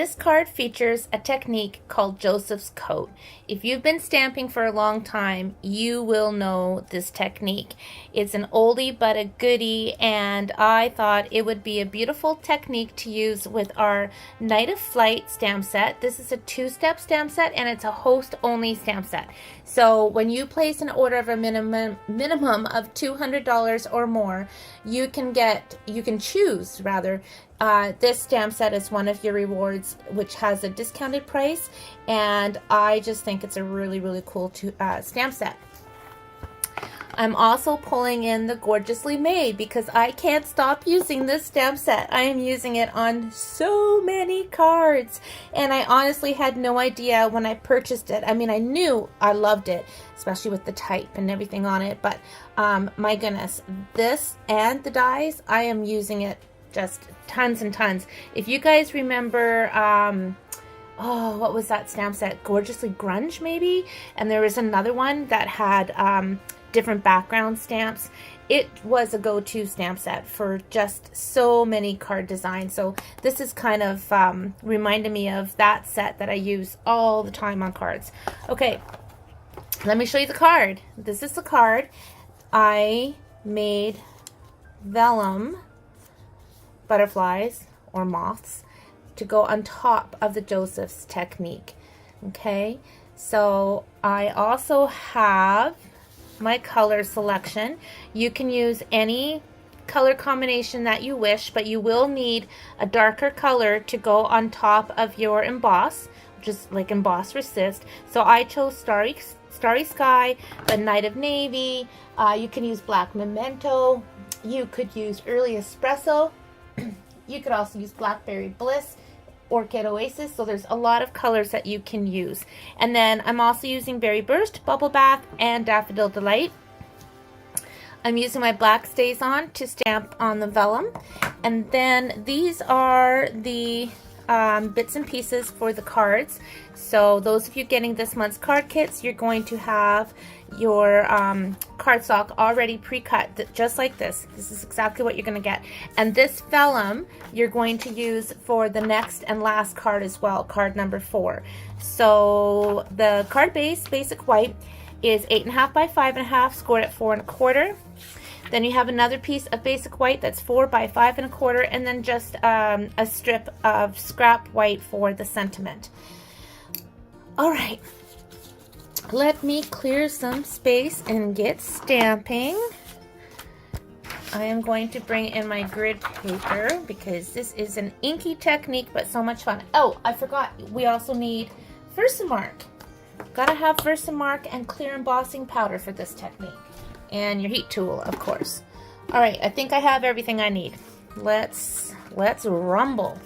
This card features a technique called Joseph's coat. If you've been stamping for a long time, you will know this technique. It's an oldie but a goodie, and I thought it would be a beautiful technique to use with our Night of Flight stamp set. This is a two-step stamp set, and it's a host-only stamp set. So when you place an order of a minimum of $200 or more, you can choose this stamp set is one of your rewards, which has a discounted price, and I just think it's a really, really cool stamp set. I'm also pulling in the Gorgeously Made because I can't stop using this stamp set. I am using it on so many cards, and I honestly had no idea when I purchased it. I mean, I knew I loved it, especially with the type and everything on it, but my goodness, this and the dies, I am using it just tons and tons. If you guys remember, what was that stamp set? Gorgeously Grunge, maybe? And there was another one that had different background stamps. It was a go-to stamp set for just so many card designs. So this is kind of reminding me of that set that I use all the time on cards. Okay, let me show you the card. This is the card. I made vellum butterflies or moths to go on top of the Joseph's technique. Okay, so I also have my color selection. You can use any color combination that you wish, but you will need a darker color to go on top of your emboss, which is like Emboss Resist. So I chose Starry Sky, the Night of Navy. You can use Black Memento. You could use Early Espresso. You could also use Blackberry Bliss, Orchid Oasis, so there's a lot of colors that you can use. And then I'm also using Berry Burst, Bubble Bath, and Daffodil Delight. I'm using my black StazOn to stamp on the vellum. And then these are the bits and pieces for the cards. So those of you getting this month's card kits, you're going to have your cardstock already pre-cut, just like this. This is exactly what you're going to get. And this vellum you're going to use for the next and last card as well, card number 4. So the card base, basic white, is 8.5 by 5.5, scored at 4 1/4. Then you have another piece of basic white that's 4 by 5 1/4, and then just a strip of scrap white for the sentiment. All right, let me clear some space and get stamping. I am going to bring in my grid paper because this is an inky technique, but so much fun. Oh, I forgot, we also need Versamark. Gotta have Versamark and clear embossing powder for this technique. And your heat tool, of course. All right, I think I have everything I need. Let's rumble.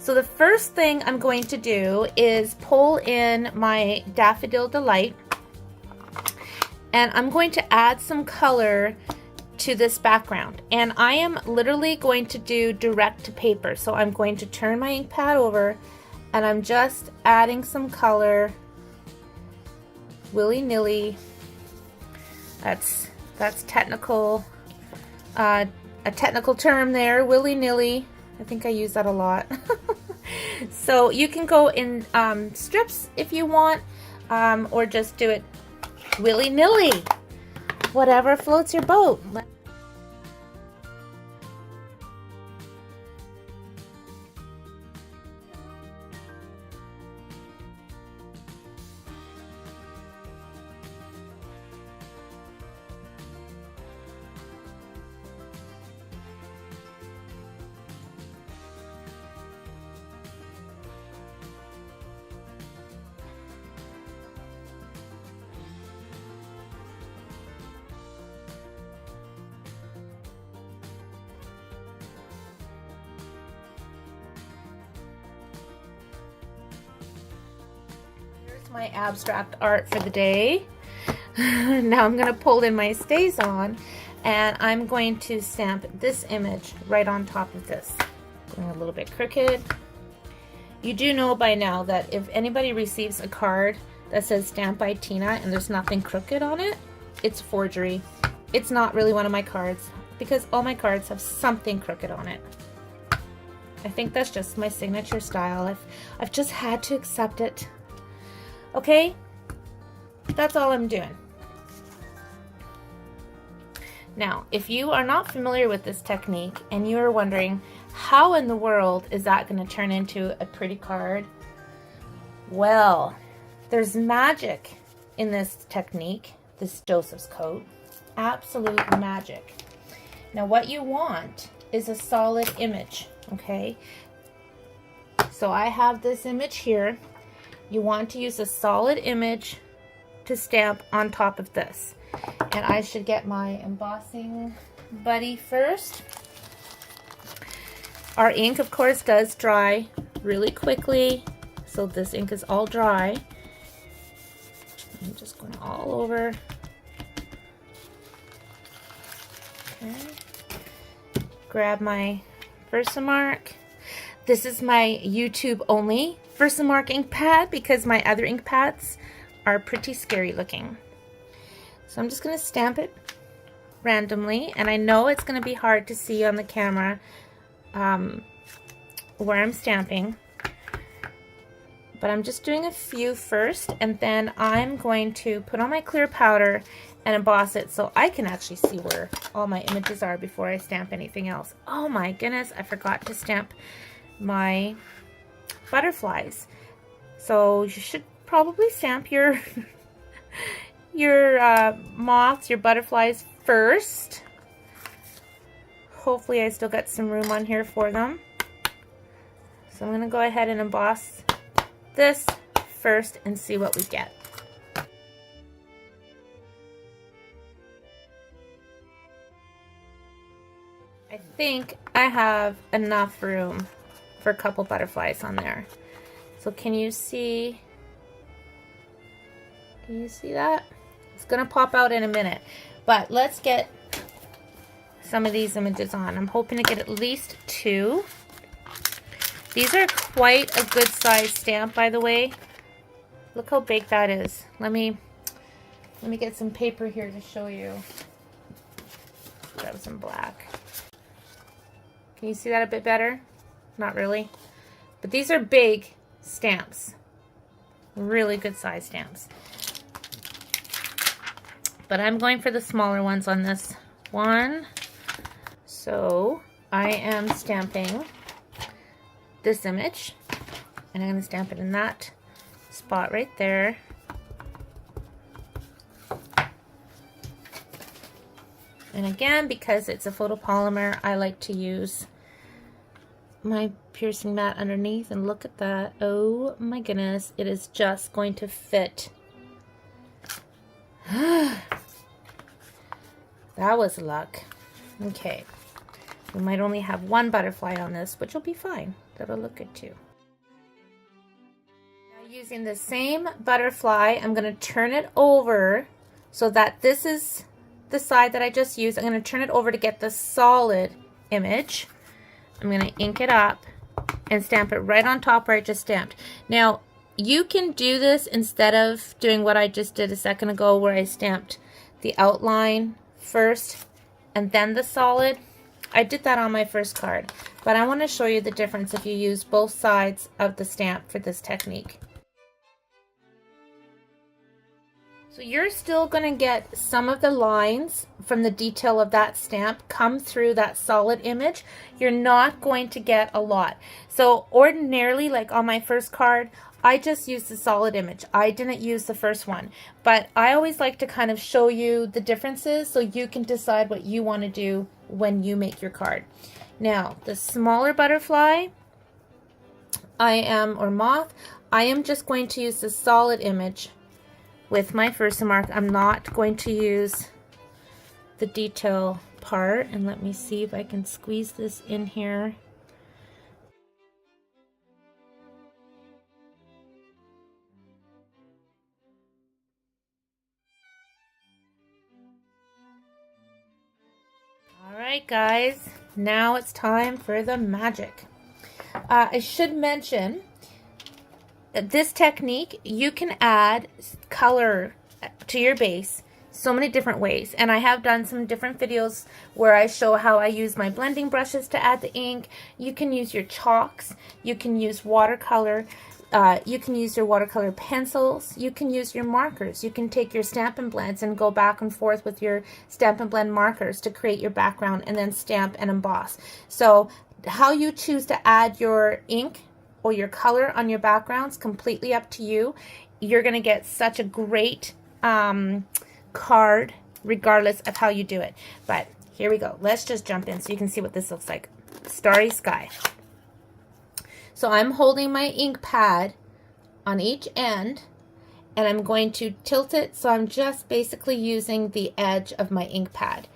So the first thing I'm going to do is pull in my Daffodil Delight, and I'm going to add some color to this background. And I am literally going to do direct to paper. So I'm going to turn my ink pad over, and I'm just adding some color willy-nilly. That's technical, a technical term there, willy-nilly. I think I use that a lot. So you can go in strips if you want, or just do it willy-nilly. Whatever floats your boat. My abstract art for the day. Now I'm going to pull in my StazOn, and I'm going to stamp this image right on top of this. Going a little bit crooked. You do know by now that if anybody receives a card that says stamped by Tina and there's nothing crooked on it, it's forgery. It's not really one of my cards because all my cards have something crooked on it. I think that's just my signature style. I've just had to accept it. Okay, that's all I'm doing. Now, if you are not familiar with this technique and you are wondering how in the world is that going to turn into a pretty card, well, there's magic in this technique, this Joseph's coat. Absolute magic. Now, what you want is a solid image, okay? So I have this image here. You want to use a solid image to stamp on top of this. And I should get my embossing buddy first. Our ink, of course, does dry really quickly. So this ink is all dry. I'm just going all over. Okay. Grab my Versamark. This is my YouTube only Versamark ink pad because my other ink pads are pretty scary looking. So I'm just going to stamp it randomly, and I know it's going to be hard to see on the camera where I'm stamping, but I'm just doing a few first, and then I'm going to put on my clear powder and emboss it so I can actually see where all my images are before I stamp anything else. Oh my goodness, I forgot to stamp my butterflies. So you should probably stamp your moths, your butterflies first. Hopefully I still got some room on here for them. So I'm going to go ahead and emboss this first and see what we get. I think I have enough room for a couple butterflies on there. So can you see that? It's gonna pop out in a minute, but let's get some of these images on. I'm hoping to get at least 2. These are quite a good size stamp, by the way. Look how big that is. Let me get some paper here to show you. Grab some black. Can you see that a bit better? Not really. But these are big stamps. Really good size stamps. But I'm going for the smaller ones on this one. So I am stamping this image, and I'm going to stamp it in that spot right there. And again, because it's a photopolymer, I like to use my piercing mat underneath, and look at that. Oh my goodness, it is just going to fit. That was luck. Okay, we might only have one butterfly on this, which will be fine. That'll look good too. Now, using the same butterfly, I'm going to turn it over so that this is the side that I just used. I'm going to turn it over to get the solid image. I'm going to ink it up and stamp it right on top where I just stamped. Now, you can do this instead of doing what I just did a second ago, where I stamped the outline first and then the solid. I did that on my first card, but I want to show you the difference if you use both sides of the stamp for this technique. So you're still going to get some of the lines from the detail of that stamp come through that solid image. You're not going to get a lot. So ordinarily, like on my first card, I just used the solid image. I didn't use the first one, but I always like to kind of show you the differences so you can decide what you want to do when you make your card. Now, the smaller butterfly, or moth, I am just going to use the solid image with my Versamark. I'm not going to use the detail part, and let me see if I can squeeze this in here. Alright guys, now it's time for the magic. I should mention this technique, you can add color to your base. so many different ways. And I have done some different videos where I show how I use my blending brushes to add the ink. You can use your chalks. You can use watercolor. You can use your watercolor pencils. You can use your markers. You can take your Stampin' Blends and go back and forth with your Stampin' Blend markers to create your background and then stamp and emboss. So how you choose to add your ink or your color on your backgrounds, completely up to you. You're going to get such a great card regardless of how you do it. But here we go. Let's just jump in so you can see what this looks like. Starry sky. So I'm holding my ink pad on each end and I'm going to tilt it, so I'm just basically using the edge of my ink pad.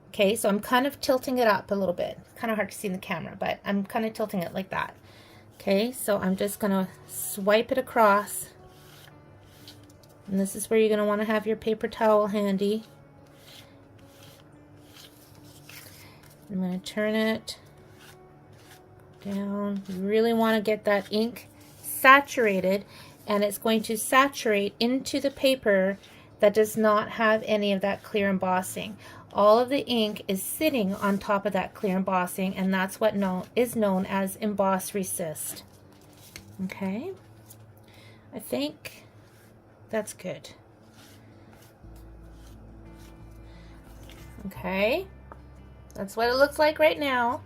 Okay, so I'm kind of tilting it up a little bit. Kind of hard to see in the camera, but I'm kind of tilting it like that. Okay, so I'm just going to swipe it across. And this is where you're going to want to have your paper towel handy. I'm going to turn it down. You really want to get that ink saturated, and it's going to saturate into the paper that does not have any of that clear embossing. All of the ink is sitting on top of that clear embossing, and that's what is known as emboss resist. Okay, I think that's good. Okay, that's what it looks like right now.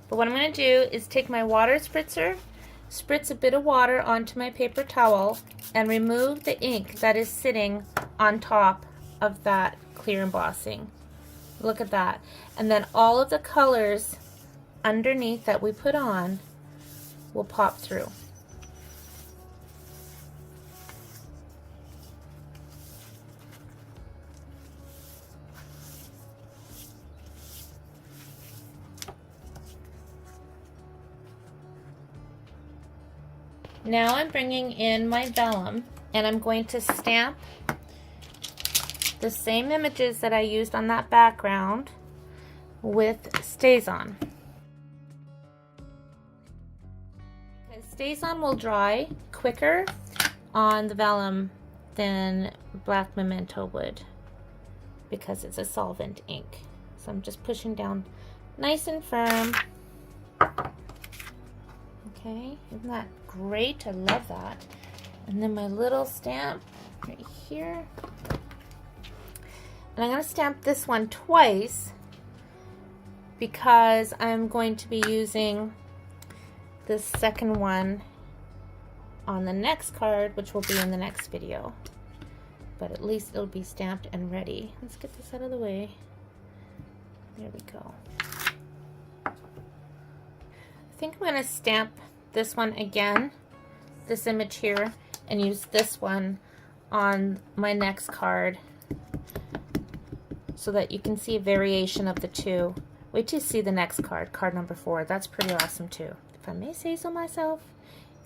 But what I'm going to do is take my water spritzer, spritz a bit of water onto my paper towel, and remove the ink that is sitting on top of that clear embossing. Look at that. And then all of the colors underneath that we put on will pop through. Now I'm bringing in my vellum and I'm going to stamp the same images that I used on that background with StazOn. Because StazOn will dry quicker on the vellum than black memento would, because it's a solvent ink. So I'm just pushing down nice and firm. Okay, isn't that great? I love that. And then my little stamp right here. And I'm going to stamp this one twice because I'm going to be using this second one on the next card, which will be in the next video. But at least it'll be stamped and ready. Let's get this out of the way. There we go. I think I'm going to stamp this one again, this image here, and use this one on my next card so that you can see a variation of the two. Wait till you see the next card, card number 4. That's pretty awesome too, if I may say so myself.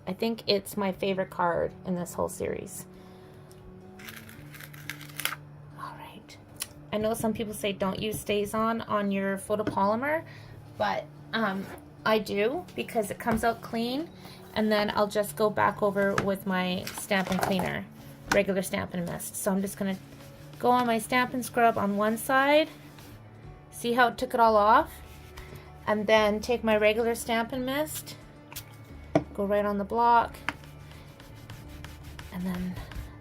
I think it's my favorite card in this whole series. Alright, I know some people say don't use StazOn on your photopolymer, but I do, because it comes out clean, and then I'll just go back over with my Stampin' Cleaner, regular Stampin' Mist. So I'm just going to go on my Stampin' Scrub on one side, see how it took it all off, and then take my regular Stampin' Mist, go right on the block, and then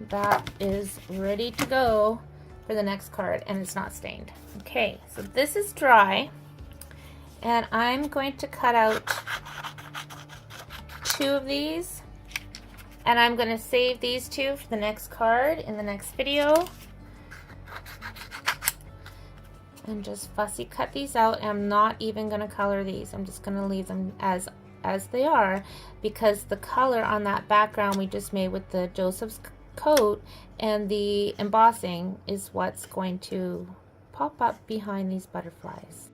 that is ready to go for the next card, and it's not stained. Okay, so this is dry. And I'm going to cut out 2 of these, and I'm going to save these 2 for the next card in the next video. And just fussy cut these out. I'm not even going to color these. I'm just going to leave them as they are, because the color on that background we just made with the Joseph's coat and the embossing is what's going to pop up behind these butterflies.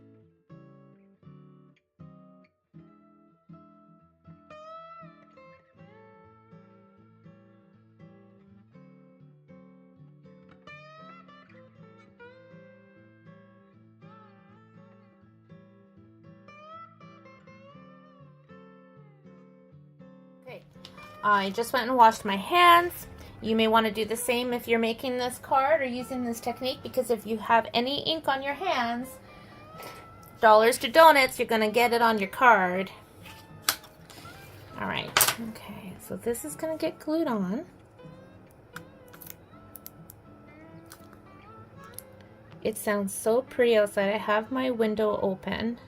Okay, I just went and washed my hands, You may want to do the same if you're making this card or using this technique, because if you have any ink on your hands, dollars to donuts, you're going to get it on your card. All right, okay, so this is going to get glued on. It sounds so pretty outside. I have my window open,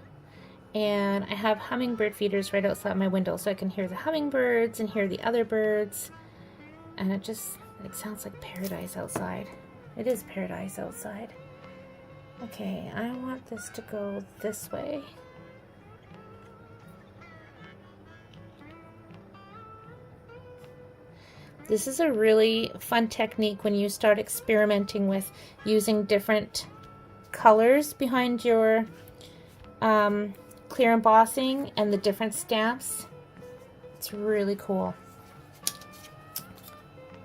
and I have hummingbird feeders right outside my window, so I can hear the hummingbirds and hear the other birds. And it sounds like paradise outside. It is paradise outside. Okay, I want this to go this way. This is a really fun technique when you start experimenting with using different colors behind your clear embossing and the different stamps. It's really cool.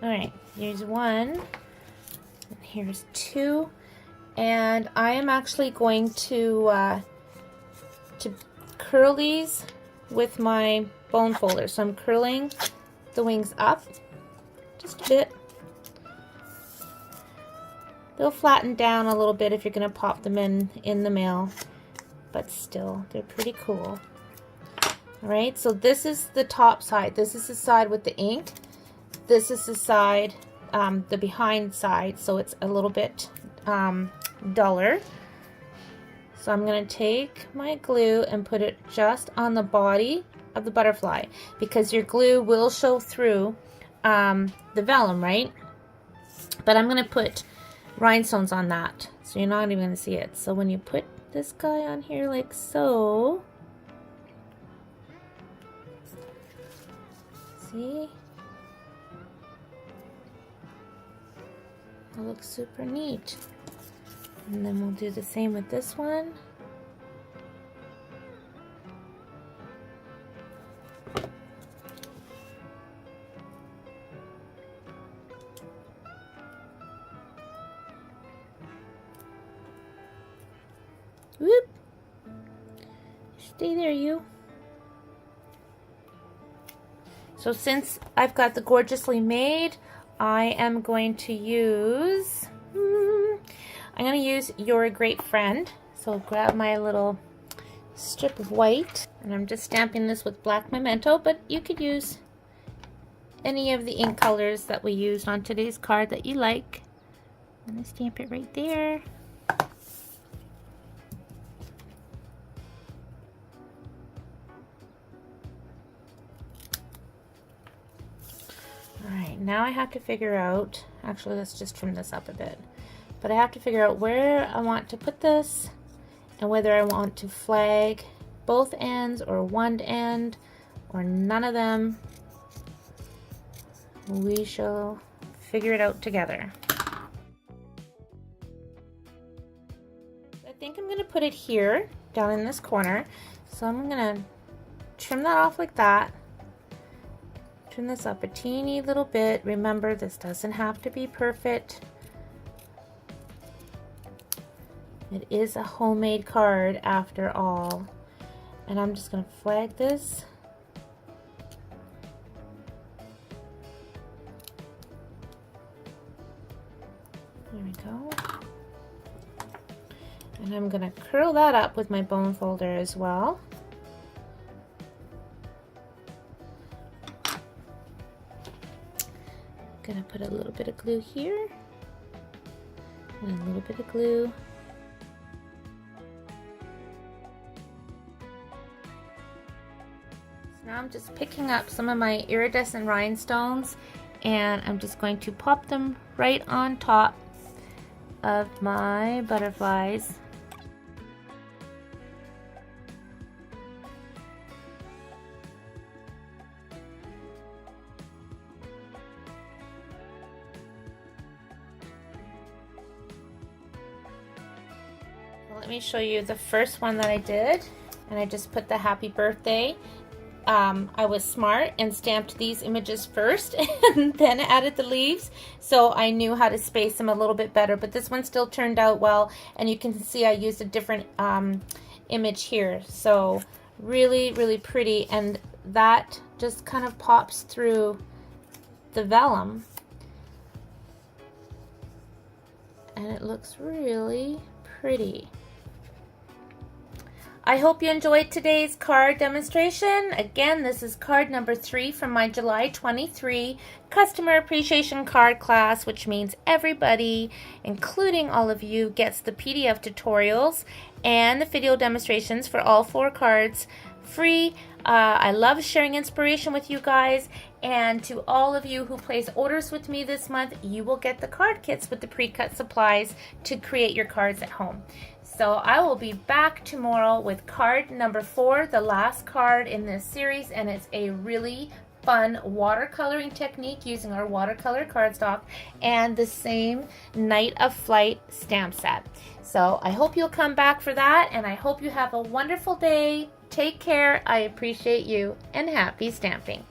All right, here's one, and here's two, and I am actually going to curl these with my bone folder. So I'm curling the wings up just a bit. They'll flatten down a little bit if you're going to pop them in the mail, but still, they're pretty cool. All right, so this is the top side. This is the side with the ink. This is the side, the behind side, so it's a little bit duller. So I'm going to take my glue and put it just on the body of the butterfly, because your glue will show through the vellum, right? But I'm going to put rhinestones on that, so you're not even going to see it. So when you put this guy on here like so, see? It looks super neat. And then we'll do the same with this one. Whoop! Stay there, you. So since I've got the Gorgeously Made, I am going to use, You're a Great Friend. So grab my little strip of white, and I'm just stamping this with black memento, but you could use any of the ink colors that we used on today's card that you like. I'm going to stamp it right there. Alright, now I have to figure out, actually let's just trim this up a bit, but I have to figure out where I want to put this and whether I want to flag both ends or one end or none of them. We shall figure it out together. I think I'm going to put it here, down in this corner, so I'm going to trim that off like that. Trim this up a teeny little bit. Remember, this doesn't have to be perfect. It is a homemade card after all. And I'm just going to flag this. There we go. And I'm going to curl that up with my bone folder as well. Gonna put a little bit of glue here and a little bit of glue. So now I'm just picking up some of my iridescent rhinestones, and I'm just going to pop them right on top of my butterflies. Let me show you the first one that I did, and I just put the happy birthday. I was smart and stamped these images first and then added the leaves, so I knew how to space them a little bit better, but this one still turned out well, and you can see I used a different image here. So really, really pretty, and that just kind of pops through the vellum. and it looks really pretty. I hope you enjoyed today's card demonstration. Again, this is card number 3 from my July 23 Customer Appreciation Card class, which means everybody, including all of you, gets the PDF tutorials and the video demonstrations for all 4 cards free. I love sharing inspiration with you guys, and to all of you who place orders with me this month, you will get the card kits with the pre-cut supplies to create your cards at home. So I will be back tomorrow with card number 4, the last card in this series, and it's a really fun watercoloring technique using our watercolor cardstock and the same Night of Flight stamp set. So I hope you'll come back for that, and I hope you have a wonderful day. Take care. I appreciate you, and happy stamping.